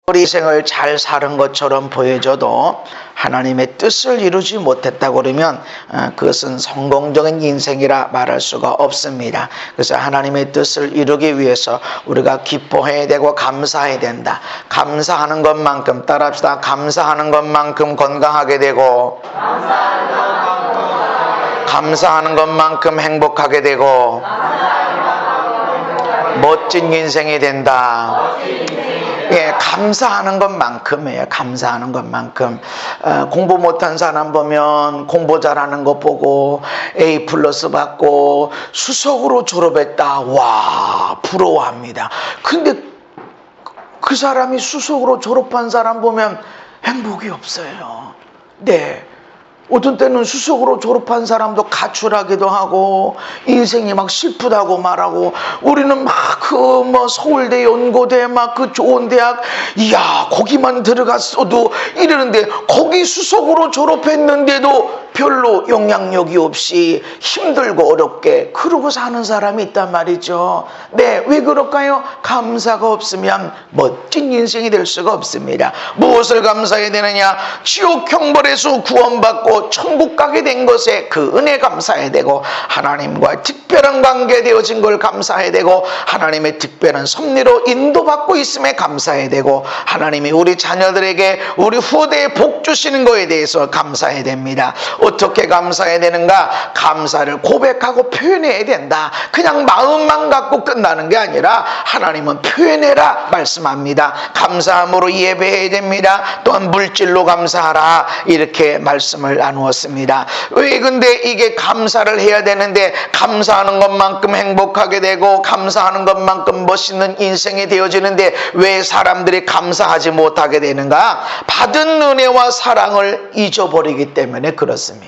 우리 인생을 잘 사는 것처럼 보여줘도 하나님의 뜻을 이루지 못했다고 그러면 그것은 성공적인 인생이라 말할 수가 없습니다. 그래서 하나님의 뜻을 이루기 위해서 우리가 기뻐해야 되고 감사해야 된다. 감사하는 것만큼, 따라합시다. 감사하는 것만큼 건강하게 되고, 감사하는 것만큼 행복하게 되고, 멋진 인생이 된다. 예, 감사하는 것만큼이에요. 감사하는 것만큼. 공부 못한 사람 보면 공부 잘하는 거 보고 A+ 받고 수석으로 졸업했다. 와, 부러워합니다. 근데 그 사람이 수석으로 졸업한 사람 보면 행복이 없어요. 네. 어떤 때는 수석으로 졸업한 사람도 가출하기도 하고 인생이 막 슬프다고 말하고, 우리는 막 서울대, 연고대 막 그 좋은 대학, 이야 거기만 들어갔어도 이러는데 거기 수석으로 졸업했는데도 별로 영향력이 없이 힘들고 어렵게 그러고 사는 사람이 있단 말이죠. 네, 왜 그럴까요? 감사가 없으면 멋진 인생이 될 수가 없습니다. 무엇을 감사해야 되느냐? 지옥 형벌에서 구원받고 천국 가게 된 것에 그 은혜 감사해야 되고, 하나님과 특별한 관계 되어진 걸 감사해야 되고, 하나님의 특별한 섭리로 인도받고 있음에 감사해야 되고, 하나님이 우리 자녀들에게 우리 후대에 복 주시는 거에 대해서 감사해야 됩니다. 어떻게 감사해야 되는가? 감사를 고백하고 표현해야 된다. 그냥 마음만 갖고 끝나는 게 아니라 하나님은 표현해라 말씀합니다. 감사함으로 예배해야 됩니다. 또한 물질로 감사하라, 이렇게 말씀을 나누었습니다. 왜 근데 이게 감사를 해야 되는데, 감사하는 것만큼 행복하게 되고 감사하는 것만큼 멋있는 인생이 되어지는데 왜 사람들이 감사하지 못하게 되는가? 받은 은혜와 사랑을 잊어버리기 때문에 그렇습니다.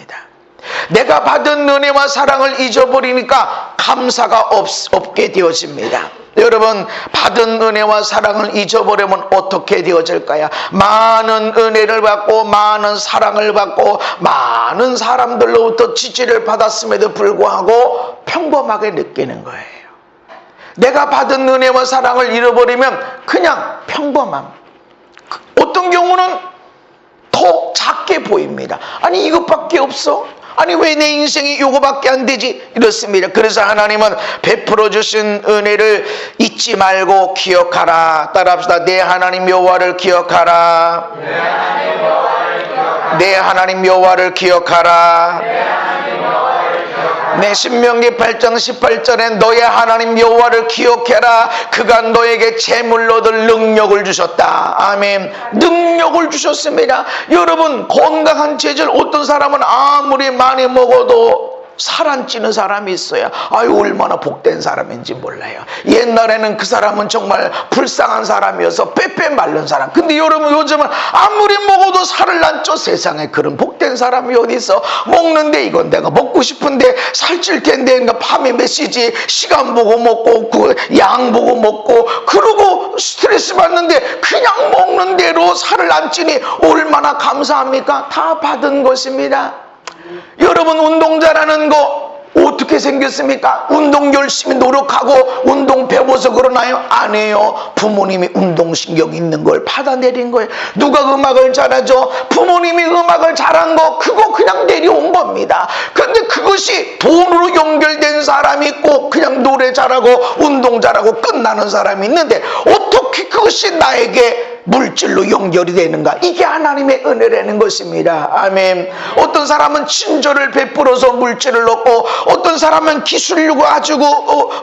내가 받은 은혜와 사랑을 잊어버리니까 감사가 없게 되어집니다. 여러분, 받은 은혜와 사랑을 잊어버리면 어떻게 되어질까요? 많은 은혜를 받고 많은 사랑을 받고 많은 사람들로부터 지지를 받았음에도 불구하고 평범하게 느끼는 거예요. 내가 받은 은혜와 사랑을 잃어버리면 그냥 평범함. 어떤 경우는 더 작게 보입니다. 아니 이것밖에 없어? 아니 왜 내 인생이 이거밖에 안 되지? 이렇습니다. 그래서 하나님은 베풀어 주신 은혜를 잊지 말고 기억하라. 따라합시다. 내 하나님 여호와를 기억하라. 내 하나님 여호와를 기억하라. 내 신명기 8장 18절에 너의 하나님 여호와를 기억해라. 그가 너에게 제물로 얻을 능력을 주셨다. 아멘. 능력을 주셨습니다. 여러분, 건강한 체질, 어떤 사람은 아무리 많이 먹어도 살 안 찌는 사람이 있어요. 아유, 얼마나 복된 사람인지 몰라요. 옛날에는 그 사람은 정말 불쌍한 사람이어서 빼빼 마른 사람. 근데 여러분, 요즘은 아무리 먹어도 살을 안 쪄. 세상에 그런 복된 사람이 어디 있어? 먹는데 이건 내가 먹고 싶은데 살찔 텐데, 그러니까 밤에 메시지 시간 보고 먹고 그 양 보고 먹고 그러고 스트레스 받는데 그냥 먹는 대로 살을 안 찌니 얼마나 감사합니까? 다 받은 것입니다. 여러분, 운동 잘하는 거 어떻게 생겼습니까? 운동 열심히 노력하고 운동 배워서 그러나요? 아니에요. 부모님이 운동신경 있는 걸 받아내린 거예요. 누가 음악을 잘하죠? 부모님이 음악을 잘한 거, 그거 그냥 내려온 겁니다. 그런데 그것이 돈으로 연결된 사람이 있고 그냥 노래 잘하고 운동 잘하고 끝나는 사람이 있는데, 어떻게 그것이 나에게 물질로 연결이 되는가? 이게 하나님의 은혜라는 것입니다. 아멘. 어떤 사람은 친절을 베풀어서 물질을 얻고, 어떤 사람은 기술력을 가지고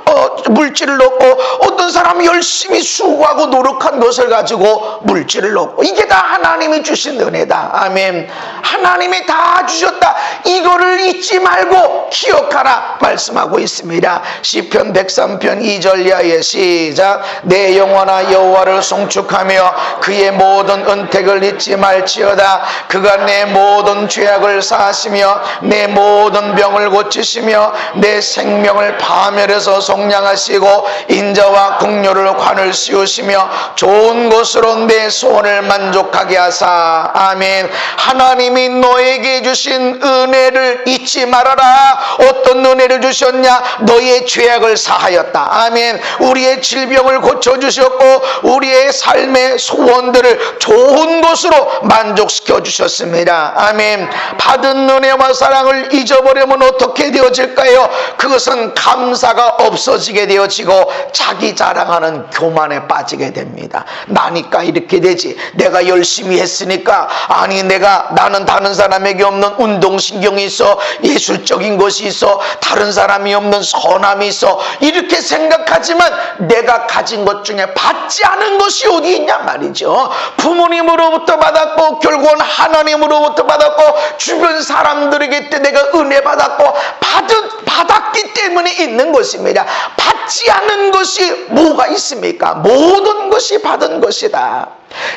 물질을 얻고, 어떤 사람은 열심히 수고하고 노력한 것을 가지고 물질을 얻고, 이게 다 하나님이 주신 은혜다. 아멘. 하나님이 다 주셨다. 이거를 잊지 말고 기억하라 말씀하고 있습니다. 시편 103편 2절 이하에 시작. 내 영혼아 여호와를 송축하며 그의 모든 은택을 잊지 말지어다. 그가 내 모든 죄악을 사하시며 내 모든 병을 고치시며 내 생명을 파멸해서 속량하시고 인자와 긍휼을 관을 씌우시며 좋은 것으로 내 소원을 만족하게 하사. 아멘. 하나님이 너에게 주신 은혜를 잊지 말아라. 어떤 은혜를 주셨냐? 너희의 죄악을 사하였다. 아멘. 우리의 질병을 고쳐주셨고 우리의 삶의 소원들을 좋은 것으로 만족시켜 주셨습니다. 아멘. 받은 은혜와 사랑을 잊어버리면 어떻게 되어질까요? 그것은 감사가 없어지게 되어지고 자기 자랑하는 교만에 빠지게 됩니다. 나니까 이렇게 되지, 내가 열심히 했으니까, 아니 나는 다른 사람에게 없는 운동신경이 있어, 예술적인 것이 있어, 다른 사람이 없는 선함이 있어, 이렇게 생각하지만 내가 가진 것 중에 받지 않은 것이 어디 있냐 말이죠. 부모님으로부터 받았고 결국은 하나님으로부터 받았고 주변 사람들에게 내가 은혜 받았고 받았기 때문에 있는 것입니다. 받지 않은 것이 뭐가 있습니까? 모든 것이 받은 것이다.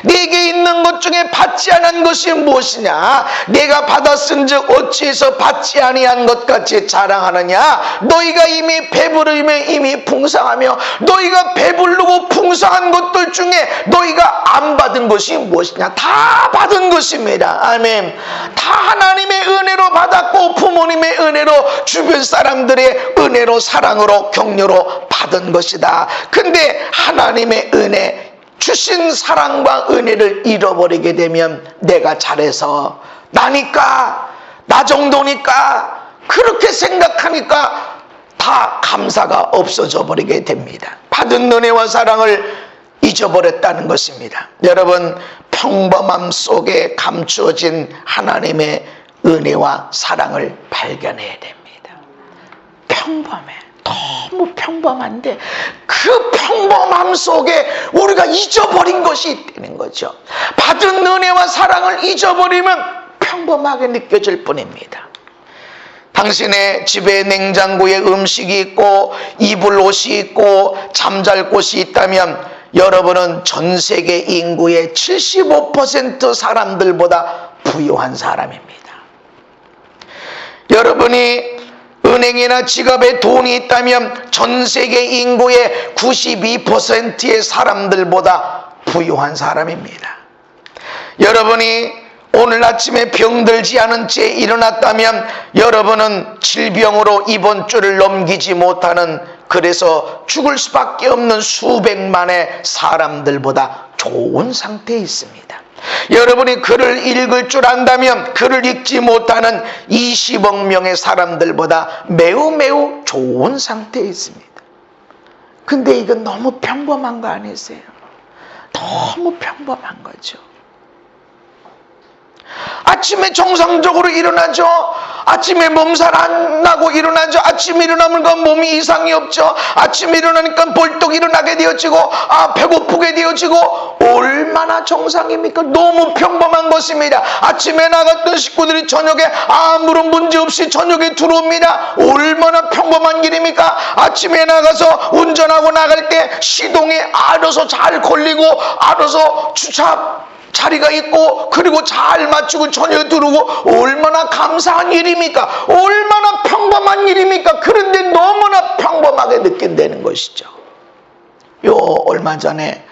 내게 있는 것 중에 받지 않은 것이 무엇이냐? 내가 받았은즉 어찌해서 받지 아니한 것 같이 자랑하느냐? 너희가 이미 배부르며 이미 풍성하며, 너희가 배부르고 풍성한 것들 중에 너희가 안 받은 것이 무엇이냐? 다 받은 것입니다. 아멘. 다 하나님의 은혜로 받았고 부모님의 은혜로, 주변 사람들의 은혜로, 사랑으로, 격려로 받은 것이다. 근데 하나님의 은혜, 주신 사랑과 은혜를 잃어버리게 되면 내가 잘해서, 나니까, 나 정도니까, 그렇게 생각하니까 다 감사가 없어져 버리게 됩니다. 받은 은혜와 사랑을 잊어버렸다는 것입니다. 여러분, 평범함 속에 감추어진 하나님의 은혜와 사랑을 발견해야 됩니다. 평범해. 너무 평범한데 그 평범함 속에 우리가 잊어버린 것이 있다는 거죠. 받은 은혜와 사랑을 잊어버리면 평범하게 느껴질 뿐입니다. 당신의 집에 냉장고에 음식이 있고 입을 옷이 있고 잠잘 곳이 있다면 여러분은 전 세계 인구의 75% 사람들보다 부유한 사람입니다. 여러분이 은행이나 지갑에 돈이 있다면 전 세계 인구의 92%의 사람들보다 부유한 사람입니다. 여러분이 오늘 아침에 병들지 않은 채 일어났다면 여러분은 질병으로 이번 주를 넘기지 못하는, 그래서 죽을 수밖에 없는 수백만의 사람들보다 좋은 상태에 있습니다. 여러분이 글을 읽을 줄 안다면 글을 읽지 못하는 20억 명의 사람들보다 매우 좋은 상태에 있습니다. 근데 이건 너무 평범한 거 아니세요? 너무 평범한 거죠. 아침에 정상적으로 일어나죠. 아침에 몸살 안 나고 일어나죠. 아침에 일어나면 몸이 이상이 없죠. 아침에 일어나니까 벌떡 일어나게 되어지고 배고프게 되어지고, 얼마나 정상입니까? 너무 평범한 것입니다. 아침에 나갔던 식구들이 저녁에 아무런 문제 없이 저녁에 들어옵니다. 얼마나 평범한 일입니까? 아침에 나가서 운전하고 나갈 때 시동이 알아서 잘 걸리고 알아서 주차 자리가 있고 그리고 잘 맞추고 저녁에 들어오고, 얼마나 감사한 일입니까? 얼마나 평범한 일입니까? 그런데 너무나 평범하게 느낀다는 것이죠. 얼마 전에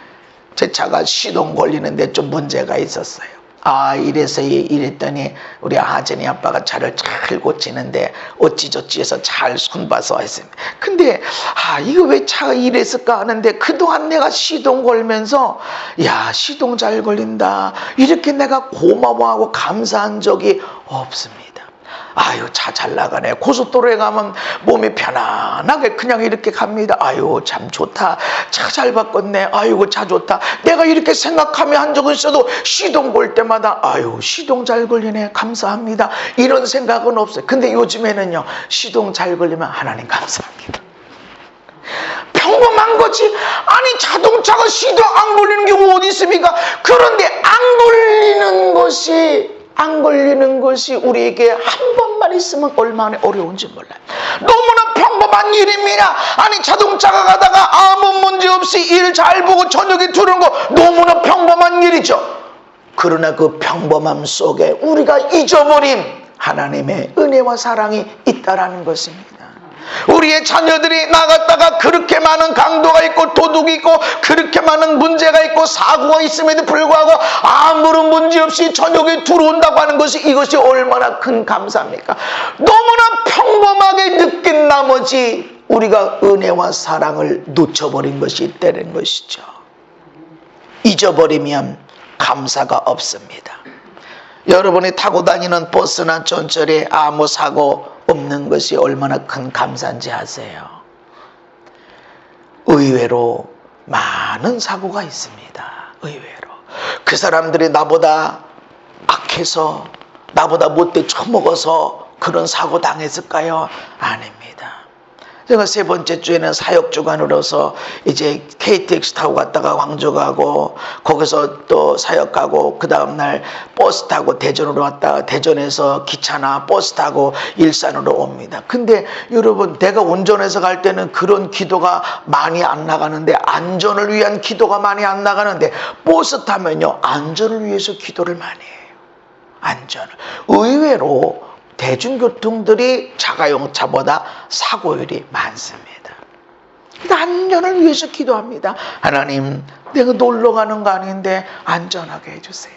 제 차가 시동 걸리는데 좀 문제가 있었어요. 이래서 이랬더니 우리 아전이 아빠가 차를 잘 고치는데 어찌저찌 해서 잘 손봐서 했습니다. 근데 이거 왜 차가 이랬을까 하는데, 그동안 내가 시동 걸면서 시동 잘 걸린다 이렇게 내가 고마워하고 감사한 적이 없습니다. 차 잘 나가네. 고속도로에 가면 몸이 편안하게 그냥 이렇게 갑니다. 참 좋다. 차 잘 바꿨네. 아이고 차 좋다. 내가 이렇게 생각하며 한 적은 있어도 시동 걸 때마다 시동 잘 걸리네. 감사합니다. 이런 생각은 없어요. 근데 요즘에는요, 시동 잘 걸리면 하나님 감사합니다. 평범한 거지. 아니 자동차가 시동 안 걸리는 경우 어디 있습니까? 그런데 안 걸리는 것이 우리에게 한 번만 있으면 얼마나 어려운지 몰라요. 너무나 평범한 일입니다. 아니 자동차가 가다가 아무 문제 없이 일 잘 보고 저녁에 들어오는 거 너무나 평범한 일이죠. 그러나 그 평범함 속에 우리가 잊어버린 하나님의 은혜와 사랑이 있다라는 것입니다. 우리의 자녀들이 나갔다가 그렇게 많은 강도가 있고 도둑이 있고 그렇게 많은 문제가 있고 사고가 있음에도 불구하고 아무런 문제 없이 저녁에 들어온다고 하는 것이, 이것이 얼마나 큰 감사입니까? 너무나 평범하게 느낀 나머지 우리가 은혜와 사랑을 놓쳐버린 것이 있다는 것이죠. 잊어버리면 감사가 없습니다. 여러분이 타고 다니는 버스나 전철에 아무 사고 없는 것이 얼마나 큰 감사인지 아세요? 의외로 많은 사고가 있습니다. 의외로. 그 사람들이 나보다 악해서, 나보다 못돼 처먹어서 그런 사고 당했을까요? 아닙니다. 제가 세 번째 주에는 사역주간으로서 이제 KTX 타고 갔다가 광주 가고, 거기서 또 사역 가고, 그 다음날 버스 타고 대전으로 왔다가 대전에서 기차나 버스 타고 일산으로 옵니다. 근데 여러분, 내가 운전해서 갈 때는 그런 기도가 많이 안 나가는데, 안전을 위한 기도가 많이 안 나가는데, 버스 타면요 안전을 위해서 기도를 많이 해요. 안전을. 의외로 대중교통들이 자가용차보다 사고율이 많습니다. 안전을 위해서 기도합니다. 하나님, 내가 놀러 가는 거 아닌데 안전하게 해주세요.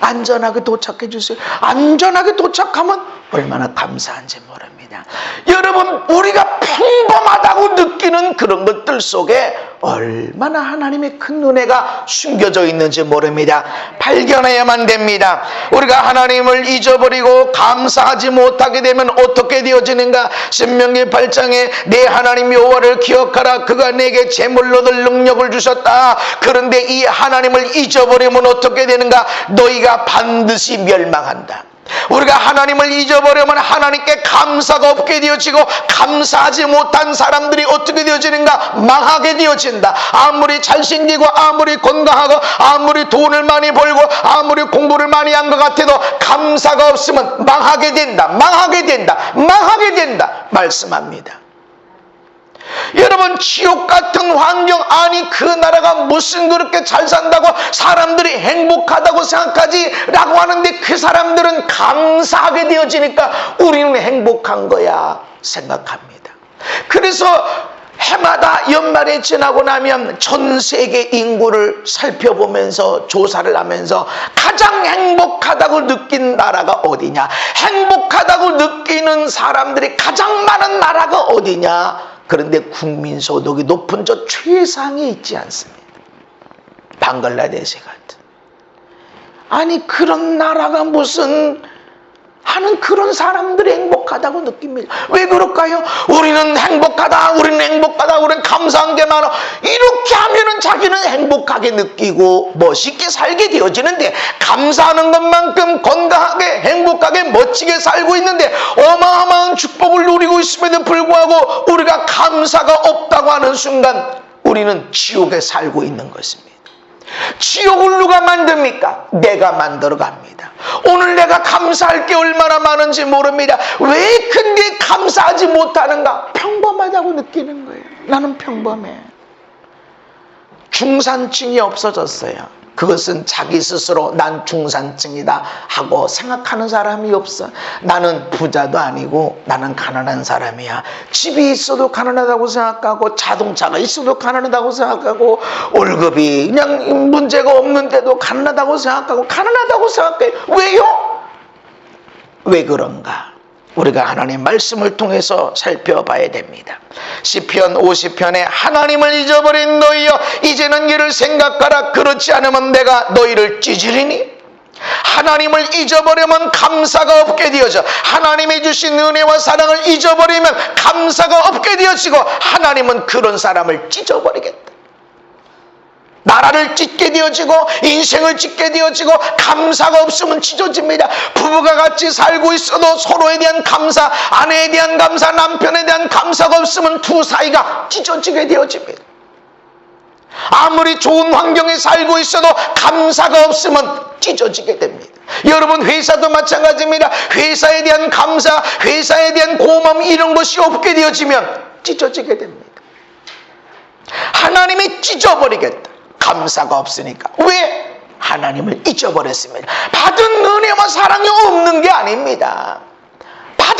안전하게 도착해 주세요. 안전하게 도착하면 얼마나 감사한지 모릅니다. 여러분, 우리가 평범하다고 느끼는 그런 것들 속에 얼마나 하나님의 큰 은혜가 숨겨져 있는지 모릅니다. 발견해야만 됩니다. 우리가 하나님을 잊어버리고 감사하지 못하게 되면 어떻게 되어지는가? 신명기 8장에 내 하나님 여호와를 기억하라. 그가 내게 재물로 얻을 능력을 주셨다. 그런데 이 하나님을 잊어버리면 어떻게 되는가? 너희가 반드시 멸망한다. 우리가 하나님을 잊어버리면 하나님께 감사가 없게 되어지고, 감사하지 못한 사람들이 어떻게 되어지는가? 망하게 되어진다. 아무리 잘생기고 아무리 건강하고 아무리 돈을 많이 벌고 아무리 공부를 많이 한 것 같아도 감사가 없으면 망하게 된다. 망하게 된다. 망하게 된다 말씀합니다. 여러분, 지옥 같은 환경, 아니 그 나라가 무슨 그렇게 잘 산다고 사람들이 행복하다고 생각하지? 라고 하는데 그 사람들은 감사하게 되어지니까 우리는 행복한 거야 생각합니다. 그래서 해마다 연말이 지나고 나면 전 세계 인구를 살펴보면서 조사를 하면서 가장 행복하다고 느낀 나라가 어디냐, 행복하다고 느끼는 사람들이 가장 많은 나라가 어디냐. 그런데 국민소득이 높은 저 최상에 있지 않습니다. 방글라데시 같은. 아니 그런 나라가 무슨 하는 그런 사람들이 행복하다고 느낍니다. 왜 그럴까요? 우리는 행복하다, 우리는 행복하다, 우리는 감사한 게 많아. 이렇게 하면은 자기는 행복하게 느끼고 멋있게 살게 되어지는데, 감사하는 것만큼 건강하게 행복하게 멋지게 살고 있는데 어마어마한 축복을 누리고 있음에도 불구하고 우리가 감사가 없다고 하는 순간 우리는 지옥에 살고 있는 것입니다. 지옥을 누가 만듭니까? 내가 만들어 갑니다. 오늘 내가 감사할 게 얼마나 많은지 모릅니다. 왜 근데 감사하지 못하는가? 평범하다고 느끼는 거예요. 나는 평범해. 중산층이 없어졌어요. 그것은 자기 스스로 난 중산층이다 하고 생각하는 사람이 없어. 나는 부자도 아니고 나는 가난한 사람이야. 집이 있어도 가난하다고 생각하고, 자동차가 있어도 가난하다고 생각하고, 월급이 그냥 문제가 없는데도 가난하다고 생각하고, 가난하다고 생각해. 왜요? 왜 그런가? 우리가 하나님 말씀을 통해서 살펴봐야 됩니다. 시편 50편에 하나님을 잊어버린 너희여 이제는 이를 생각하라. 그렇지 않으면 내가 너희를 찢으리니. 하나님을 잊어버리면 감사가 없게 되어져. 하나님이 주신 은혜와 사랑을 잊어버리면 감사가 없게 되어지고, 하나님은 그런 사람을 찢어버리겠다. 나라를 찢게 되어지고 인생을 찢게 되어지고, 감사가 없으면 찢어집니다. 부부가 같이 살고 있어도 서로에 대한 감사, 아내에 대한 감사, 남편에 대한 감사가 없으면 두 사이가 찢어지게 되어집니다. 아무리 좋은 환경에 살고 있어도 감사가 없으면 찢어지게 됩니다. 여러분, 회사도 마찬가지입니다. 회사에 대한 감사, 회사에 대한 고마움, 이런 것이 없게 되어지면 찢어지게 됩니다. 하나님이 찢어버리겠다. 감사가 없으니까. 왜? 하나님을 잊어버렸습니다. 받은 은혜와 사랑이 없는 게 아닙니다.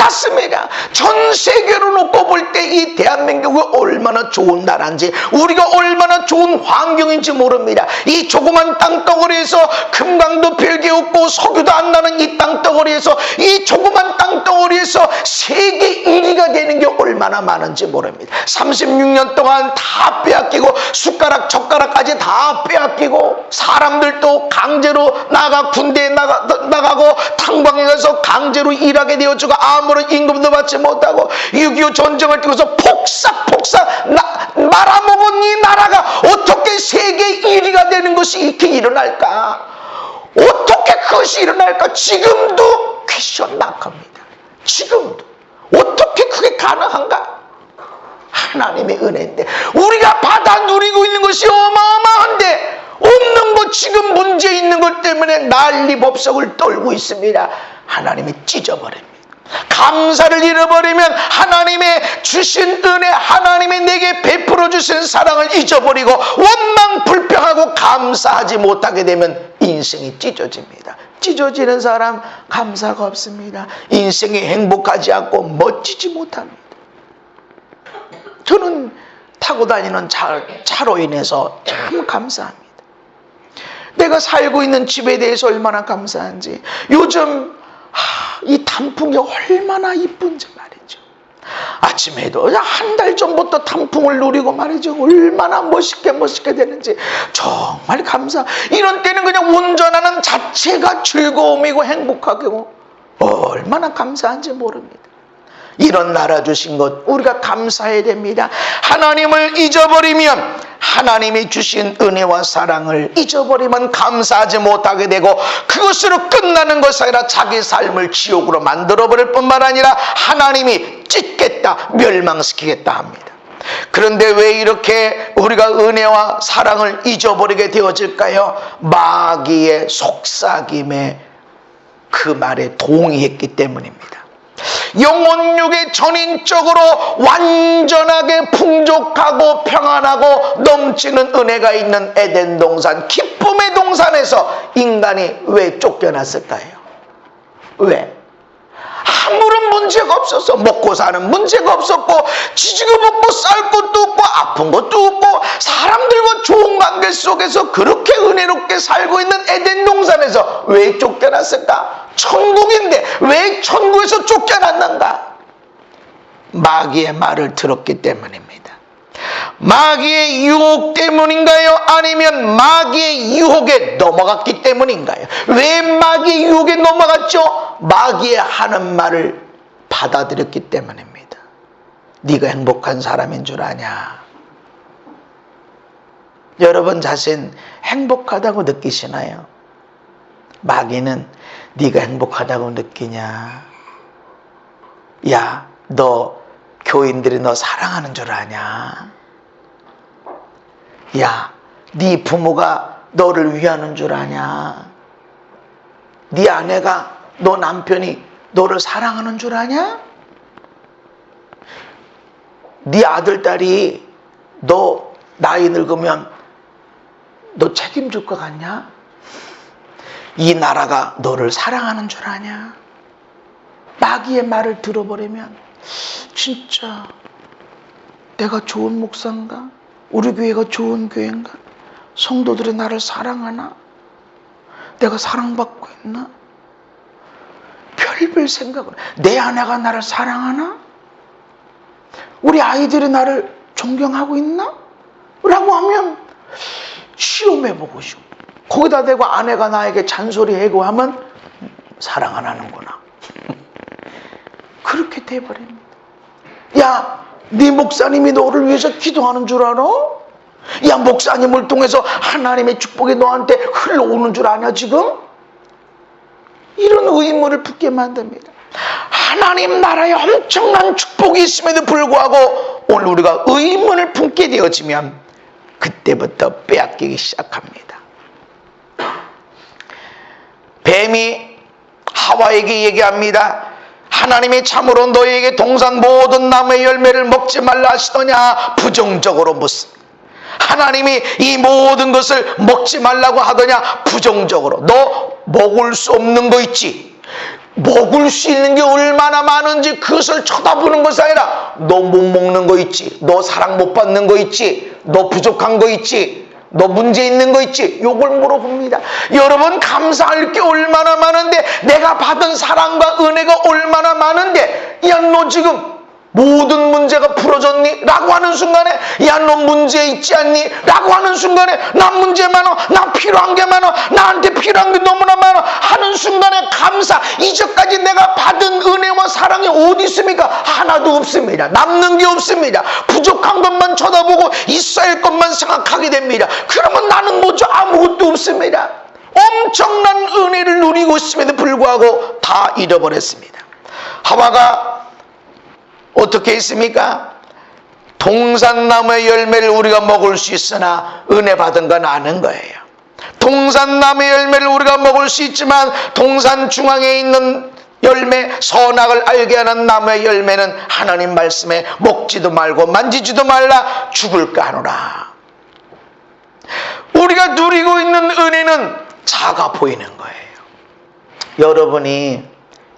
같습니다. 전 세계로 놓고 볼 때 이 대한민국이 얼마나 좋은 나라인지, 우리가 얼마나 좋은 환경인지 모릅니다. 이 조그만 땅덩어리에서 금강도 별게 없고 석유도 안 나는 이 땅덩어리에서, 이 조그만 땅덩어리에서 세계 1위가 되는 게 얼마나 많은지 모릅니다. 36년 동안 다 빼앗기고, 숟가락 젓가락까지 다 빼앗기고, 사람들도 강제로 군대에 나가고 탕방에 가서 강제로 일하게 되어주고, 아무런 임금도 받지 못하고, 6.25 전쟁을 뛰고서 폭삭 말아먹은 이 나라가 어떻게 세계 1위가 되는 것이 이렇게 일어날까? 어떻게 그것이 일어날까? 지금도 퀘스천 마크입니다. 지금도 어떻게 그게 가능한가? 하나님의 은혜인데, 우리가 받아 누리고 있는 것이 어마어마한데 없는 것, 지금 문제 있는 것 때문에 난리법석을 떨고 있습니다. 하나님이 찢어버립니다. 감사를 잃어버리면 하나님의 주신 은혜, 하나님이 내게 베풀어 주신 사랑을 잊어버리고 원망 불평하고 감사하지 못하게 되면 인생이 찢어집니다. 찢어지는 사람 감사가 없습니다. 인생이 행복하지 않고 멋지지 못합니다. 저는 타고 다니는 차로 인해서 참 감사합니다. 내가 살고 있는 집에 대해서 얼마나 감사한지. 요즘 이 단풍이 얼마나 이쁜지 말이죠. 아침에도 한 달 전부터 단풍을 누리고 말이죠. 얼마나 멋있게 되는지 정말 감사. 이런 때는 그냥 운전하는 자체가 즐거움이고 행복하고 얼마나 감사한지 모릅니다. 이런 나라 주신 것 우리가 감사해야 됩니다. 하나님을 잊어버리면, 하나님이 주신 은혜와 사랑을 잊어버리면 감사하지 못하게 되고, 그것으로 끝나는 것이 아니라 자기 삶을 지옥으로 만들어버릴 뿐만 아니라 하나님이 찢겠다, 멸망시키겠다 합니다. 그런데 왜 이렇게 우리가 은혜와 사랑을 잊어버리게 되어질까요? 마귀의 속삭임에 그 말에 동의했기 때문입니다. 영혼육의 전인적으로 완전하게 풍족하고 평안하고 넘치는 은혜가 있는 에덴 동산, 기쁨의 동산에서 인간이 왜 쫓겨났을까요? 왜? 아무런 문제가 없었어. 먹고 사는 문제가 없었고, 지지고 먹고 쌀 것도 없고 아픈 것도 없고, 사람들과 좋은 관계 속에서 그렇게 은혜롭게 살고 있는 에덴 동산에서 왜 쫓겨났을까? 천국인데 왜 천국에서 쫓겨났는가? 마귀의 말을 들었기 때문입니다. 마귀의 유혹 때문인가요? 아니면 마귀의 유혹에 넘어갔기 때문인가요? 왜 마귀의 유혹에 넘어갔죠? 마귀의 하는 말을 받아들였기 때문입니다. 네가 행복한 사람인 줄 아냐? 여러분 자신 행복하다고 느끼시나요? 마귀는 네가 행복하다고 느끼냐? 야, 너 교인들이 너 사랑하는 줄 아냐? 야, 네 부모가 너를 위하는 줄 아냐? 네 아내가, 너 남편이 너를 사랑하는 줄 아냐? 네 아들, 딸이 너 나이 늙으면 너 책임질 것 같냐? 이 나라가 너를 사랑하는 줄 아냐? 마귀의 말을 들어버리면 진짜 내가 좋은 목사인가? 우리 교회가 좋은 교회인가? 성도들이 나를 사랑하나? 내가 사랑받고 있나? 별별 생각을. 내 아내가 나를 사랑하나? 우리 아이들이 나를 존경하고 있나? 라고 하면 시험해보고 싶어. 거기다 대고 아내가 나에게 잔소리하고 하면 사랑 안 하는구나. 그렇게 돼버립니다. 야, 네 목사님이 너를 위해서 기도하는 줄 알아? 야, 목사님을 통해서 하나님의 축복이 너한테 흘러오는 줄 아냐 지금? 이런 의문을 품게 만듭니다. 하나님 나라에 엄청난 축복이 있음에도 불구하고 오늘 우리가 의문을 품게 되어지면 그때부터 빼앗기기 시작합니다. 뱀이 하와에게 얘기합니다. 하나님이 참으로 너희에게 동산 모든 나무의 열매를 먹지 말라 하시더냐? 부정적으로 묻습니다. 하나님이 이 모든 것을 먹지 말라고 하더냐? 부정적으로. 너 먹을 수 없는 거 있지? 먹을 수 있는 게 얼마나 많은지 그것을 쳐다보는 것이 아니라 너 못 먹는 거 있지, 너 사랑 못 받는 거 있지, 너 부족한 거 있지, 너 문제 있는 거 있지, 요걸 물어봅니다. 여러분, 감사할 게 얼마나 많은데, 내가 받은 사랑과 은혜가 얼마나 많은데, 야 너 지금 모든 문제가 풀어졌니? 라고 하는 순간에 야 너 문제 있지 않니? 라고 하는 순간에 나 문제 많아, 나 필요한 게 많아, 나한테 필요한 게 너무나 많아 하는 순간에 감사, 이제까지 내가 받은 은혜와 사랑이 어디 있습니까? 하나도 없습니다. 남는 게 없습니다. 부족한 것만 쳐다보고 있어야 할 것만 생각하게 됩니다. 그러면 나는 뭐죠? 아무것도 없습니다. 엄청난 은혜를 누리고 있음에도 불구하고 다 잃어버렸습니다. 하와가 어떻게 했습니까? 동산나무의 열매를 우리가 먹을 수 있으나 은혜 받은 건 아는 거예요. 동산나무의 열매를 우리가 먹을 수 있지만 동산 중앙에 있는 열매, 선악을 알게 하는 나무의 열매는 하나님 말씀에 먹지도 말고 만지지도 말라, 죽을까 하노라. 우리가 누리고 있는 은혜는 작아 보이는 거예요. 여러분이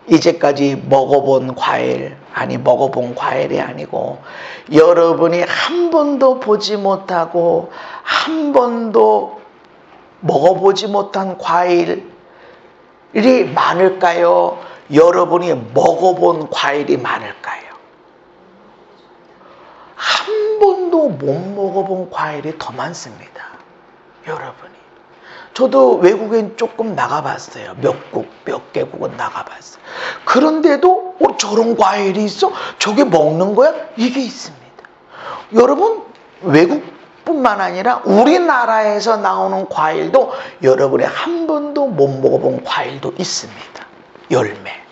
이제까지 먹어본 과일, 아니 먹어본 과일이 아니고 여러분이 한 번도 보지 못하고 한 번도 먹어보지 못한 과일이 많을까요? 여러분이 먹어본 과일이 많을까요? 한 번도 못 먹어본 과일이 더 많습니다. 여러분이. 저도 외국엔 조금 나가봤어요. 몇 개국은 나가봤어요. 그런데도 저런 과일이 있어? 저게 먹는 거야? 이게 있습니다. 여러분, 외국뿐만 아니라 우리나라에서 나오는 과일도 여러분이 한 번도 못 먹어본 과일도 있습니다. 열매.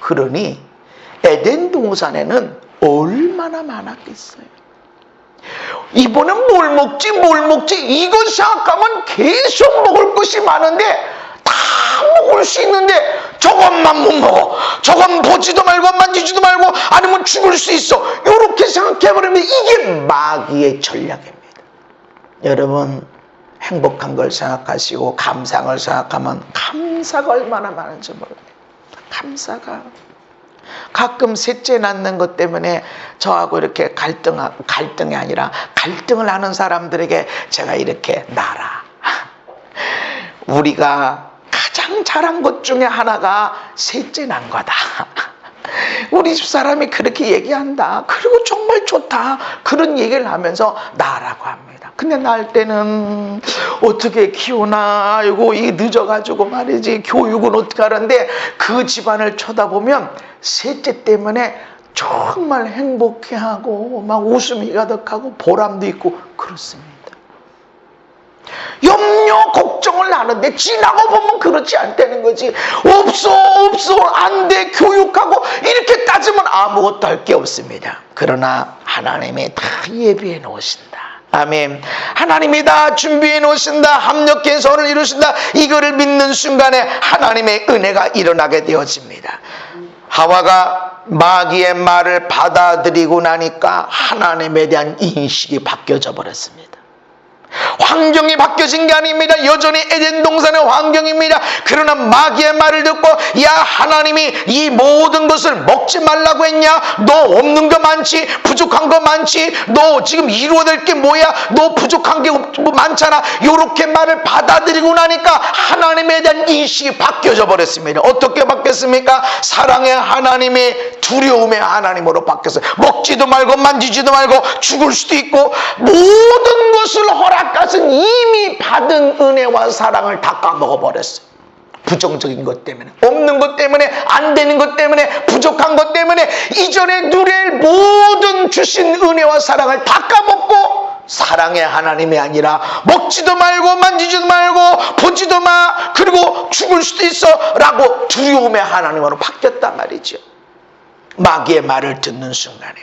그러니 에덴 동산에는 얼마나 많았겠어요. 이번엔 뭘 먹지 이거 생각하면 계속 먹을 것이 많은데 다 먹을 수 있는데 저것만 못 먹어, 저건 보지도 말고 만지지도 말고 아니면 죽을 수 있어, 이렇게 생각해버리면 이게 마귀의 전략입니다. 여러분, 행복한 걸 생각하시고 감사한 걸 생각하면 감사가 얼마나 많은지 몰라요. 감사가. 가끔 셋째 낳는 것 때문에 저하고 이렇게 갈등이 아니라 갈등을 하는 사람들에게 제가 이렇게 나라. 우리가 가장 잘한 것 중에 하나가 셋째 난 거다. 우리 집사람이 그렇게 얘기한다. 그리고 정말 좋다. 그런 얘기를 하면서 나라고 합니다. 근데 날 때는 어떻게 키우나, 이거 늦어가지고 말이지, 교육은 어떻게 하는데 그 집안을 쳐다보면 셋째 때문에 정말 행복해하고 막 웃음이 가득하고 보람도 있고 그렇습니다. 염려 걱정을 하는데 지나고 보면 그렇지 않다는 거지. 없어 안 돼 교육하고 이렇게 따지면 아무것도 할 게 없습니다. 그러나 하나님이 다 예비해 놓으신다. 아멘. 하나님이 다 준비해 놓으신다. 합력해 선을 이루신다. 이거를 믿는 순간에 하나님의 은혜가 일어나게 되어집니다. 하와가 마귀의 말을 받아들이고 나니까 하나님에 대한 인식이 바뀌어져 버렸습니다. 환경이 바뀌어진 게 아닙니다. 여전히 에덴 동산의 환경입니다. 그러나 마귀의 말을 듣고 야 하나님이 이 모든 것을 먹지 말라고 했냐? 너 없는 거 많지? 부족한 거 많지? 너 지금 이루어야 될 게 뭐야? 너 부족한 게 많잖아. 이렇게 말을 받아들이고 나니까 하나님에 대한 인식이 바뀌어져 버렸습니다. 어떻게 바뀌었습니까? 사랑의 하나님이 두려움의 하나님으로 바뀌었어요. 먹지도 말고 만지지도 말고 죽을 수도 있고 모든 것을 허락하신 이미 받은 은혜와 사랑을 다 까먹어버렸어요. 부정적인 것 때문에, 없는 것 때문에, 안 되는 것 때문에, 부족한 것 때문에 이전에 누릴 모든 주신 은혜와 사랑을 다 까먹고 사랑의 하나님이 아니라 먹지도 말고 만지지도 말고 보지도 마, 그리고 죽을 수도 있어 라고 두려움의 하나님으로 바뀌었단 말이죠. 마귀의 말을 듣는 순간에.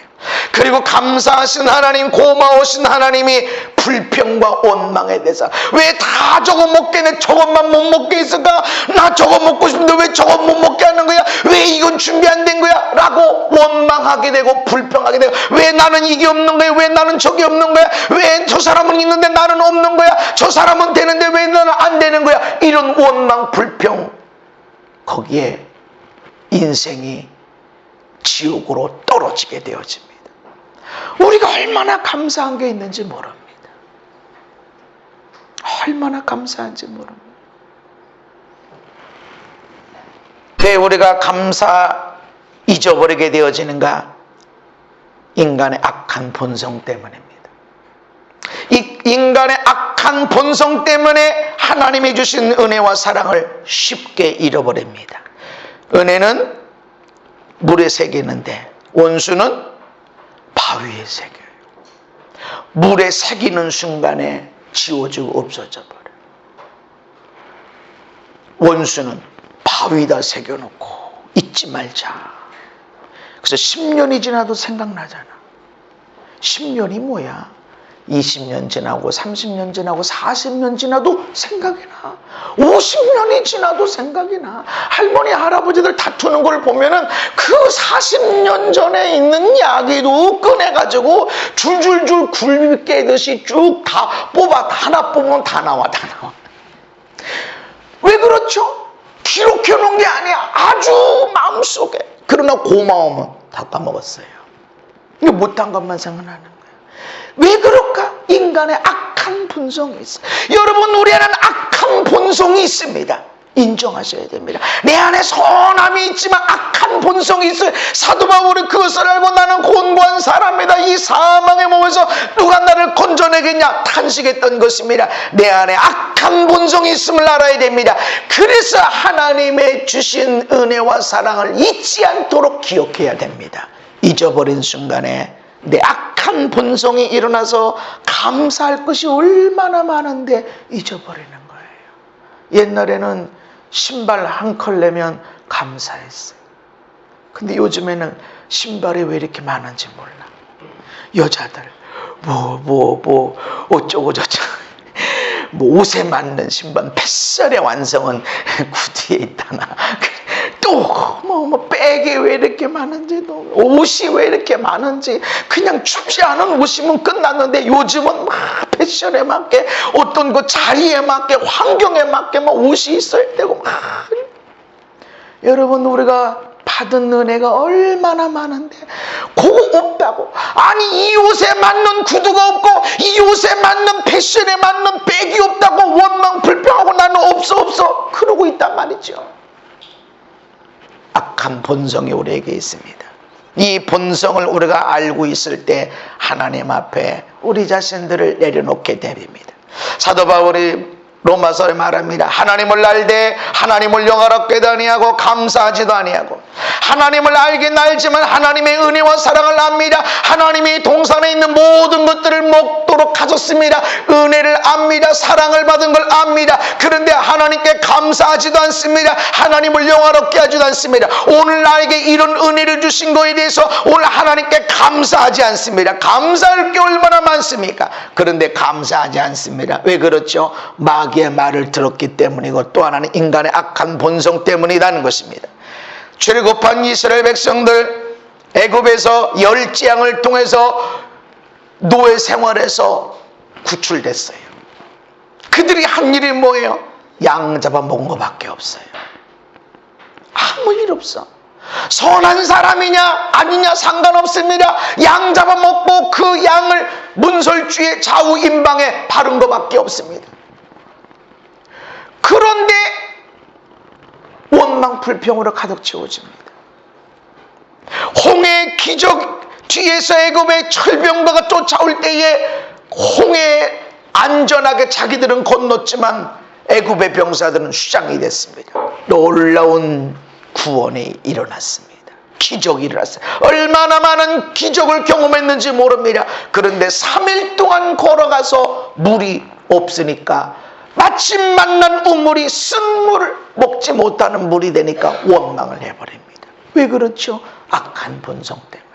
그리고 감사하신 하나님, 고마우신 하나님이 불평과 원망에 대해서 왜 다 저거 먹겠네, 저것만 못 먹게 있을까? 나 저거 먹고 싶은데 왜 저거 못 먹게 하는 거야? 왜 이건 준비 안 된 거야? 라고 원망하게 되고 불평하게 되고, 왜 나는 이게 없는 거야? 왜 나는 저게 없는 거야? 왜 저 사람은 있는데 나는 없는 거야? 저 사람은 되는데 왜 나는 안 되는 거야? 이런 원망, 불평, 거기에 인생이 지옥으로 떨어지게 되어집니다. 우리가 얼마나 감사한 게 있는지 모릅니다. 얼마나 감사한지 모릅니다. 왜 우리가 감사 잊어버리게 되어지는가? 인간의 악한 본성 때문입니다. 이 인간의 악한 본성 때문에 하나님이 주신 은혜와 사랑을 쉽게 잃어버립니다. 은혜는 물에 새기는데 원수는 바위에 새겨요. 물에 새기는 순간에 지워지고 없어져 버려요. 원수는 바위에다 새겨놓고 잊지 말자. 그래서 10년이 지나도 생각나잖아. 10년이 뭐야? 20년 지나고 30년 지나고 40년 지나도 생각이 나. 50년이 지나도 생각이 나. 할머니 할아버지들 다투는 걸 보면은 그 40년 전에 있는 이야기도 꺼내가지고 줄줄줄 굴 깨듯이 쭉 다 뽑아. 하나 뽑으면 다 나와. 왜 그렇죠? 기록해 놓은 게 아니야. 아주 마음속에. 그러나 고마움은 다 까먹었어요. 이거 못한 것만 생각나는 거예요. 왜 그럴까? 인간의 악한 본성이 있어요. 여러분, 우리 안에는 악한 본성이 있습니다. 인정하셔야 됩니다. 내 안에 선함이 있지만 악한 본성이 있어요. 사도 바울은 그것을 알고 나는 곤고한 사람이다. 이 사망의 몸에서 누가 나를 건져내겠냐 탄식했던 것입니다. 내 안에 악한 본성이 있음을 알아야 됩니다. 그래서 하나님의 주신 은혜와 사랑을 잊지 않도록 기억해야 됩니다. 잊어버린 순간에 내 악한 본성이 일어나서 감사할 것이 얼마나 많은데 잊어버리는 거예요. 옛날에는 신발 한 컬 내면 감사했어요. 근데 요즘에는 신발이 왜 이렇게 많은지 몰라. 여자들 어쩌고 저쩌고 옷에 맞는 신발, 패션의 완성은 구두에 있다나. 또 백이 왜 이렇게 많은지, 옷이 왜 이렇게 많은지. 그냥 춥지 않은 옷이면 끝났는데 요즘은 막 패션에 맞게, 어떤 그 자리에 맞게, 환경에 맞게 막 옷이 있어야 되고 막. 여러분, 우리가 받은 은혜가 얼마나 많은데 그거 없다고. 아니, 이 옷에 맞는 구두가 없고 이 옷에 맞는 패션에 맞는 백이 없다고 원망 불평하고 나는 없어 그러고 있단 말이죠. 악한 본성이 우리에게 있습니다. 이 본성을 우리가 알고 있을 때 하나님 앞에 우리 자신들을 내려놓게 됩니다. 사도 바울이 로마서에 말합니다. 하나님을 알되 하나님을 영화롭게 아니하고 감사하지도 아니하고, 하나님을 알긴 알지만 하나님의 은혜와 사랑을 압니다. 하나님이 동산에 있는 모든 것들을 먹도록 하셨습니다. 은혜를 압니다. 사랑을 받은 걸 압니다. 그런데 하나님께 감사하지도 않습니다. 하나님을 영화롭게 하지도 않습니다. 오늘 나에게 이런 은혜를 주신 거에 대해서 오늘 하나님께 감사하지 않습니다. 감사할 게 얼마나 많습니까? 그런데 감사하지 않습니다. 왜 그렇죠? 마귀의 말을 들었기 때문이고, 또 하나는 인간의 악한 본성 때문이라는 것입니다. 출애굽한 이스라엘 백성들, 애굽에서 10재앙을 통해서 노예 생활에서 구출됐어요. 그들이 한 일이 뭐예요? 양 잡아먹은 것밖에 없어요. 아무 일 없어. 선한 사람이냐 아니냐 상관없습니다. 양 잡아먹고 그 양을 문설주의 좌우 임방에 바른 것밖에 없습니다. 그런데 원망 불평으로 가득 채워집니다. 홍해 기적 뒤에서 애굽의 철병거가 쫓아올 때에 홍해 안전하게 자기들은 건넜지만 애굽의 병사들은 수장이 됐습니다. 놀라운 구원이 일어났습니다. 기적이 일어났어요. 얼마나 많은 기적을 경험했는지 모릅니다. 그런데 3일 동안 걸어가서 물이 없으니까 마침 만난 우물이 쓴 물을 먹지 못하는 물이 되니까 원망을 해버립니다. 왜 그렇죠? 악한 본성 때문에.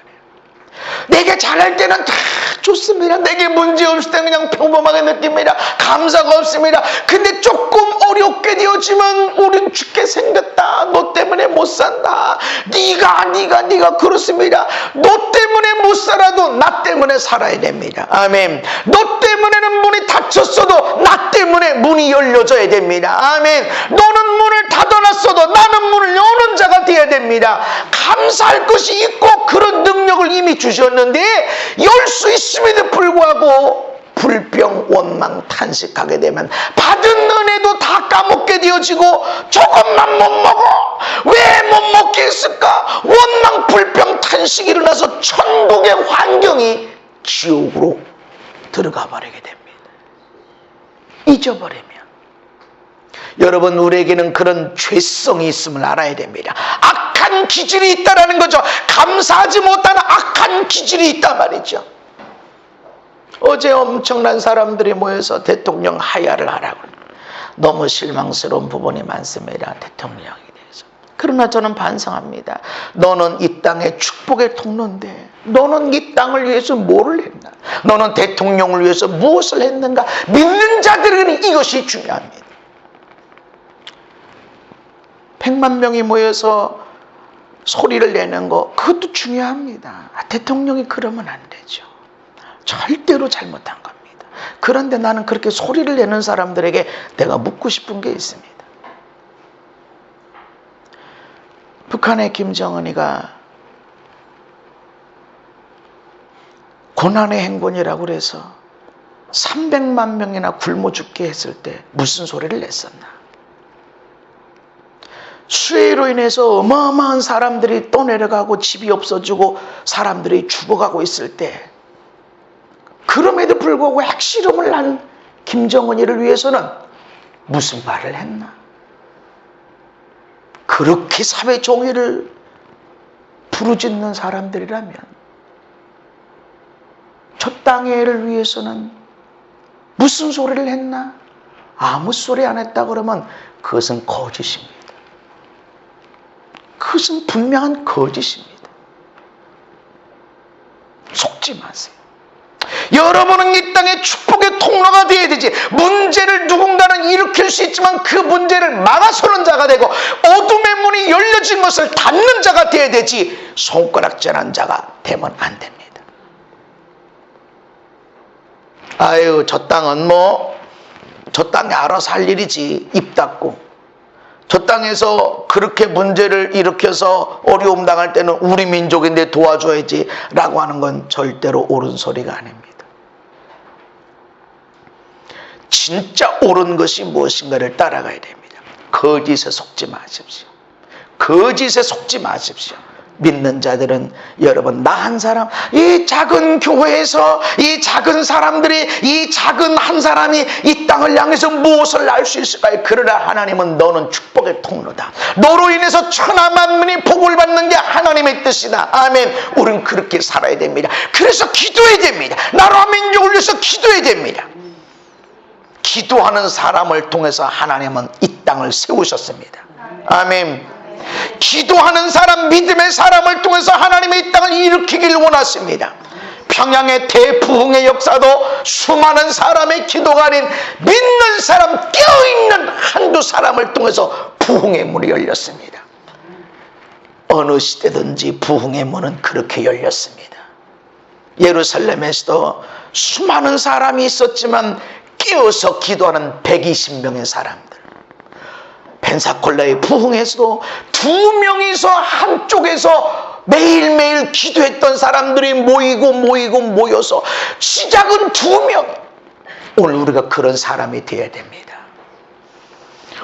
내게 잘할 때는 다 좋습니다. 내게 문제 없을 때는 그냥 평범하게 느낍니다. 감사가 없습니다. 근데 조금 어렵게 되어지면 우린 죽게 생겼다. 너 때문에 못 산다. 네가 그렇습니다. 너 때문에 못 살아도 나 때문에 살아야 됩니다. 아멘. 너 때문에는 문이 닫혔어도 나 때문에 문이 열려져야 됩니다. 아멘. 너는 문을 닫아놔 열어놨어도 나는 문을 여는 자가 되어야 됩니다. 감사할 것이 있고 그런 능력을 이미 주셨는데 열 수 있음에도 불구하고 불평, 원망, 탄식하게 되면 받은 은혜도 다 까먹게 되어지고 조금만 못 먹어. 왜 못 먹겠을까? 원망, 불평, 탄식이 일어나서 천국의 환경이 지옥으로 들어가 버리게 됩니다. 잊어버리면. 여러분, 우리에게는 그런 죄성이 있음을 알아야 됩니다. 악한 기질이 있다라는 거죠. 감사하지 못하는 악한 기질이 있단 말이죠. 어제 엄청난 사람들이 모여서 대통령 하야를 하라고. 너무 실망스러운 부분이 많습니다. 대통령에 대해서. 그러나 저는 반성합니다. 너는 이 땅의 축복의 통로인데 너는 이 땅을 위해서 뭐를 했나? 너는 대통령을 위해서 무엇을 했는가? 믿는 자들은 이것이 중요합니다. 100만 명이 모여서 소리를 내는 거, 그것도 중요합니다. 대통령이 그러면 안 되죠. 절대로 잘못한 겁니다. 그런데 나는 그렇게 소리를 내는 사람들에게 내가 묻고 싶은 게 있습니다. 북한의 김정은이가 고난의 행군이라고 그래서 300만 명이나 굶어 죽게 했을 때 무슨 소리를 냈었나? 수해로 인해서 어마어마한 사람들이 떠내려가고 집이 없어지고 사람들이 죽어가고 있을 때 그럼에도 불구하고 핵실험을 한 김정은이를 위해서는 무슨 말을 했나? 그렇게 사회 정의를 부르짖는 사람들이라면 저 땅을 위해서는 무슨 소리를 했나? 아무 소리 안 했다 그러면 그것은 거짓입니다. 그것은 분명한 거짓입니다. 속지 마세요. 여러분은 이 땅의 축복의 통로가 되어야 되지. 문제를 누군가는 일으킬 수 있지만 그 문제를 막아서는 자가 되고 어둠의 문이 열려진 것을 닫는 자가 되어야 되지 손가락질한 자가 되면 안 됩니다. 아유, 저 땅은 저 땅에 알아서 할 일이지. 입 닫고 저 땅에서 그렇게 문제를 일으켜서 어려움 당할 때는 우리 민족인데 도와줘야지 라고 하는 건 절대로 옳은 소리가 아닙니다. 진짜 옳은 것이 무엇인가를 따라가야 됩니다. 거짓에 속지 마십시오. 거짓에 속지 마십시오. 믿는 자들은 여러분, 나 한 사람, 이 작은 교회에서 이 작은 사람들이, 이 작은 한 사람이 이 땅을 향해서 무엇을 알 수 있을까요? 그러나 하나님은 너는 축복의 통로다. 너로 인해서 천하 만민이 복을 받는 게 하나님의 뜻이다. 아멘. 우리는 그렇게 살아야 됩니다. 그래서 기도해야 됩니다. 나라 민족을 위해서 기도해야 됩니다. 기도하는 사람을 통해서 하나님은 이 땅을 세우셨습니다. 아멘. 기도하는 사람, 믿음의 사람을 통해서 하나님의 이 땅을 일으키기를 원하십니다. 평양의 대부흥의 역사도 수많은 사람의 기도가 아닌 믿는 사람, 깨어있는 한두 사람을 통해서 부흥의 문이 열렸습니다. 어느 시대든지 부흥의 문은 그렇게 열렸습니다. 예루살렘에서도 수많은 사람이 있었지만 깨어서 기도하는 120명의 사람들, 펜사콜라의 부흥에서도 2명이서 한쪽에서 매일매일 기도했던 사람들이 모여서 시작은 2명. 오늘 우리가 그런 사람이 되어야 됩니다.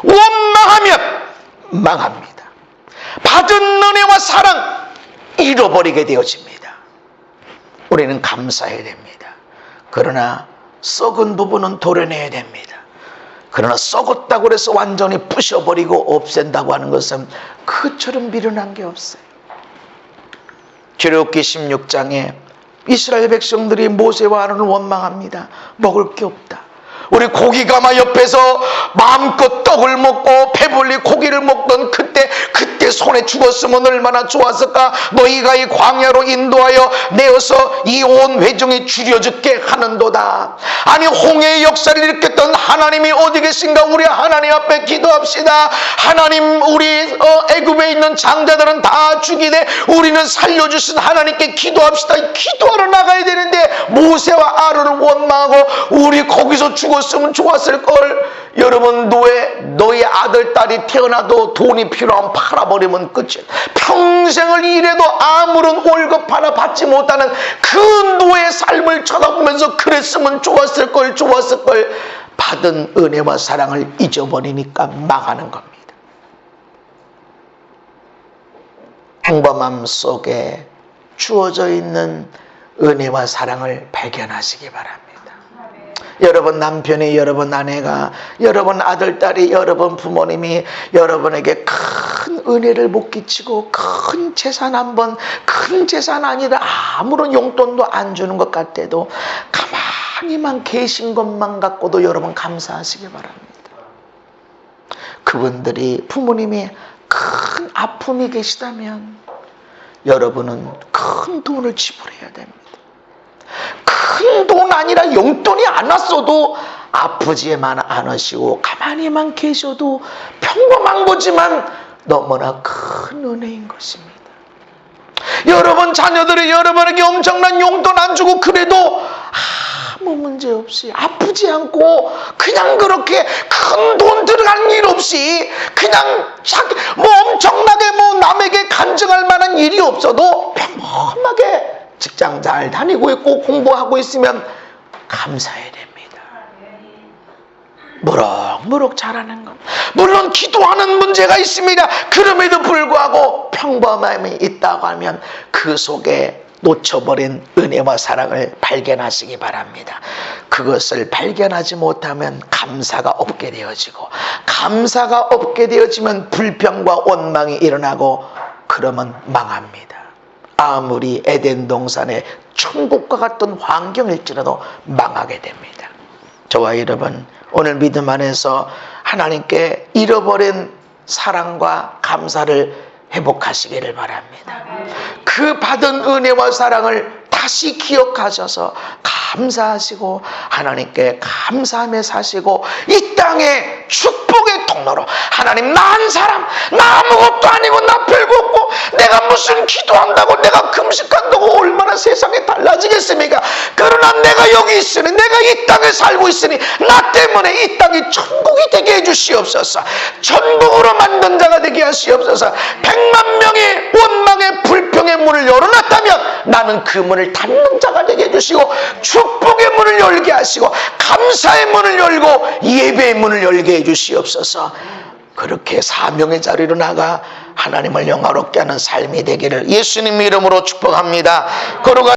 원망하면 망합니다. 받은 은혜와 사랑 잃어버리게 되어집니다. 우리는 감사해야 됩니다. 그러나 썩은 부분은 도려내야 됩니다. 그러나 썩었다고 해서 완전히 부셔버리고 없앤다고 하는 것은 그처럼 미련한 게 없어요. 출애굽기 16장에 이스라엘 백성들이 모세와 아론을 원망합니다. 먹을 게 없다. 우리 고기가마 옆에서 마음껏 떡을 먹고 배불리 고기를 먹던 그때 손에 죽었으면 얼마나 좋았을까. 너희가 이 광야로 인도하여 내어서 이 온 회중이 줄여 죽게 하는도다. 아니, 홍해의 역사를 일으켰던 하나님이 어디 계신가? 우리 하나님 앞에 기도합시다. 하나님, 우리 애굽에 있는 장자들은 다 죽이되 우리는 살려주신 하나님께 기도합시다. 기도하러 나가야 되는데 모세와 아론을 원망하고 우리 거기서 죽었으면 좋았을걸. 여러분 너의 아들 딸이 태어나도 돈이 필요하면 팔아버리면 끝이에요. 평생을 일해도 아무런 월급 하나 받지 못하는 그 노예의 삶을 쳐다보면서 그랬으면 좋았을 걸 받은 은혜와 사랑을 잊어버리니까 망하는 겁니다. 평범함 속에 주어져 있는 은혜와 사랑을 발견하시기 바랍니다. 여러분 남편이, 여러분 아내가, 여러분 아들, 딸이, 여러분 부모님이 여러분에게 큰 은혜를 못 끼치고 큰 재산 한번, 큰 재산 아니라 아무런 용돈도 안 주는 것 같아도 가만히만 계신 것만 갖고도 여러분 감사하시기 바랍니다. 그분들이, 부모님이 큰 아픔이 계시다면 여러분은 큰 돈을 지불해야 됩니다. 큰 돈 아니라 용돈이 안 왔어도 아프지만 않으시고 가만히만 계셔도 평범한 거지만 너무나 큰 은혜인 것입니다. 여러분 자녀들이 여러분에게 엄청난 용돈 안 주고 그래도 아무 문제 없이 아프지 않고 그냥 그렇게 큰 돈 들어가는 일 없이 그냥 엄청나게 남에게 간증할 만한 일이 없어도 평범하게 직장 잘 다니고 있고 공부하고 있으면 감사해야 됩니다. 무럭무럭 자라는 것. 물론 기도하는 문제가 있습니다. 그럼에도 불구하고 평범함이 있다고 하면 그 속에 놓쳐버린 은혜와 사랑을 발견하시기 바랍니다. 그것을 발견하지 못하면 감사가 없게 되어지고, 감사가 없게 되어지면 불평과 원망이 일어나고, 그러면 망합니다. 아무리 에덴 동산의 천국과 같은 환경일지라도 망하게 됩니다. 저와 여러분 오늘 믿음 안에서 하나님께 잃어버린 사랑과 감사를 회복하시기를 바랍니다. 그 받은 은혜와 사랑을 다시 기억하셔서 감사하시고 하나님께 감사하며 사시고 이 땅의 축복의 통로로 하나님, 나 한 사람, 나 아무것도 아니고 나 별거 없고 내가 무슨 기도한다고 내가 금식한다고 얼마나 세상에 달라지겠습니까? 그러나 내가 여기 있으니, 내가 이 땅에 살고 있으니 나 때문에 이 땅이 천국이 되게 해주시옵소서. 천국으로 만든 자가 되게 하시옵소서. 100만 명의 원망의 불평의 문을 열어놨다면 나는 그 문을 닫는 자가 되게 해주시고 축복의 문을 열게 하시고 감사의 문을 열고 예배의 문을 열게 해주시옵소서. 그렇게 사명의 자리로 나가 하나님을 영화롭게 하는 삶이 되기를 예수님 이름으로 축복합니다. 거룩한